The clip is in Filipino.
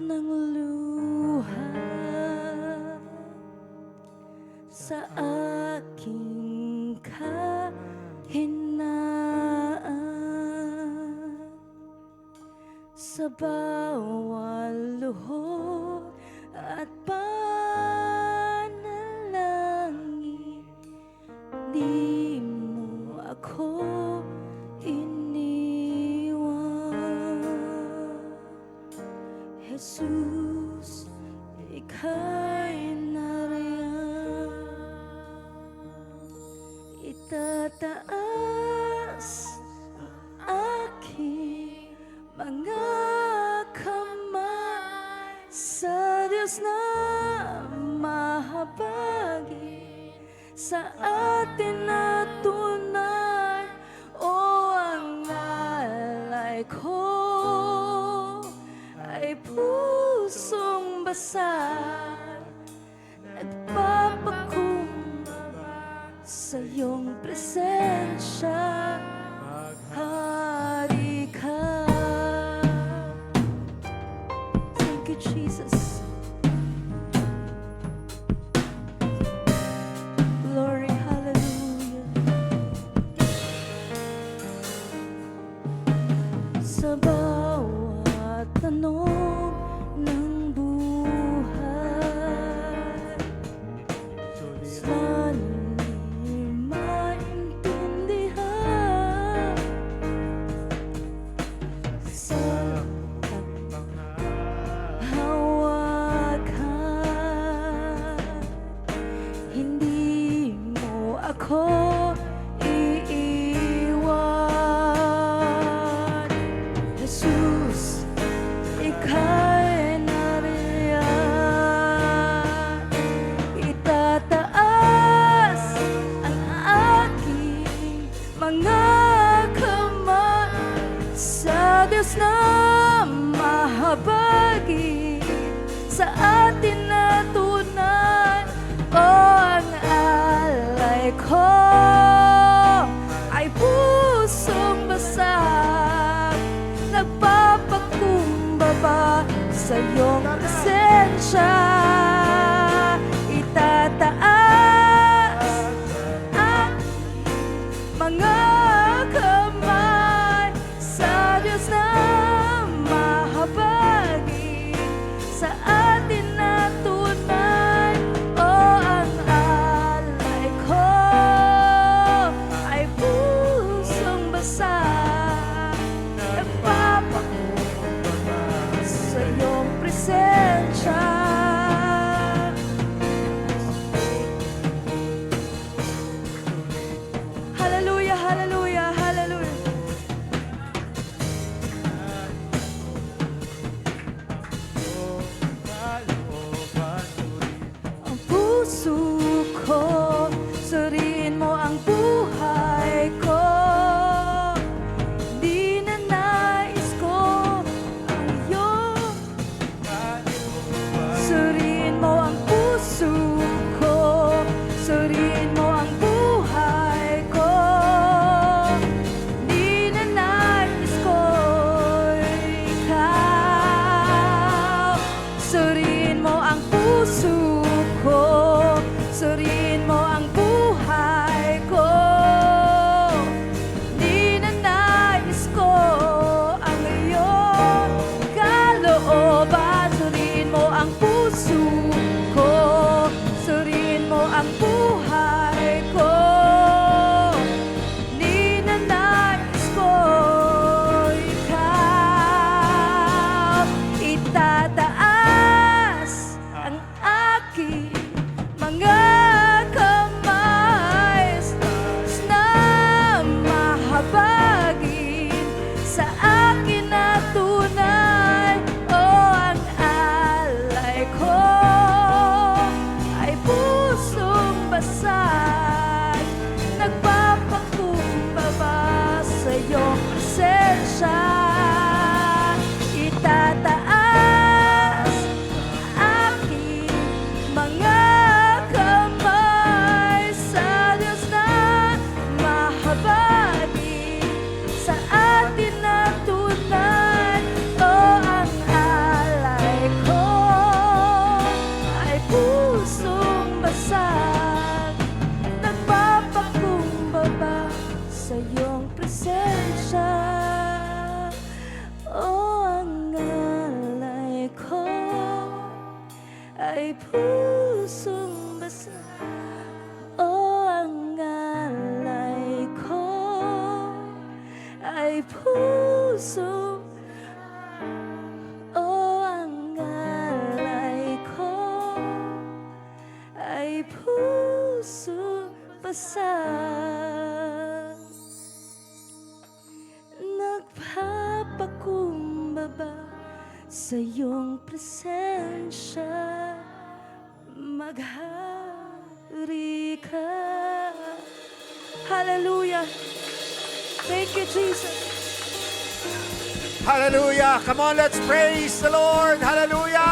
ng luha sa aking kahinaan, sa bawat luhod at panalangin, di mo ako Jesus, ika'y nariyan. Itataas ang aking mga kamay sa Diyos na mahabagi, sa atin na tunay, o ang alay ko ay pusong basag, nagpapakumbaba sa iyong presensya. Hari ka. Thank you, Jesus. Glory, hallelujah. Sa bawat tanong ng buhay, sana'y maintindihan, sa hawakan, hindi mo ako iiwan. Jesus, ika'y nariyan. Itataas ang aking mga kamay sa Diyos na mahabagi, sa atin na tunay, o ang alay ko ay pusong basag, nagpapakumbaba sa iyong presensya. Itataas ang mga kamay sa Diyos na mahabagi, sa atin na tunay, o ang alay ko ay pusong basag, nagpapakumbaba sa iyong presensya. Hallelujah, hallelujah, hallelujah. Ang puso ko, suriin mo ang buhay ko. Di na nais ko ang iyong. Suriin mo ang puso ko, suriin mo ang buhay ko. Di na nais ko ikaw. Suriin mo ang puso ko, suriin mo ang buhay ko. Di na nais ko ang iyong kalooban. Suriin mo ang puso ko, pag-asa. Nagpapakumbaba sa iyong presensya, maghari ka. Hallelujah. Thank you, Jesus. Hallelujah. Come on, let's praise the Lord. Hallelujah.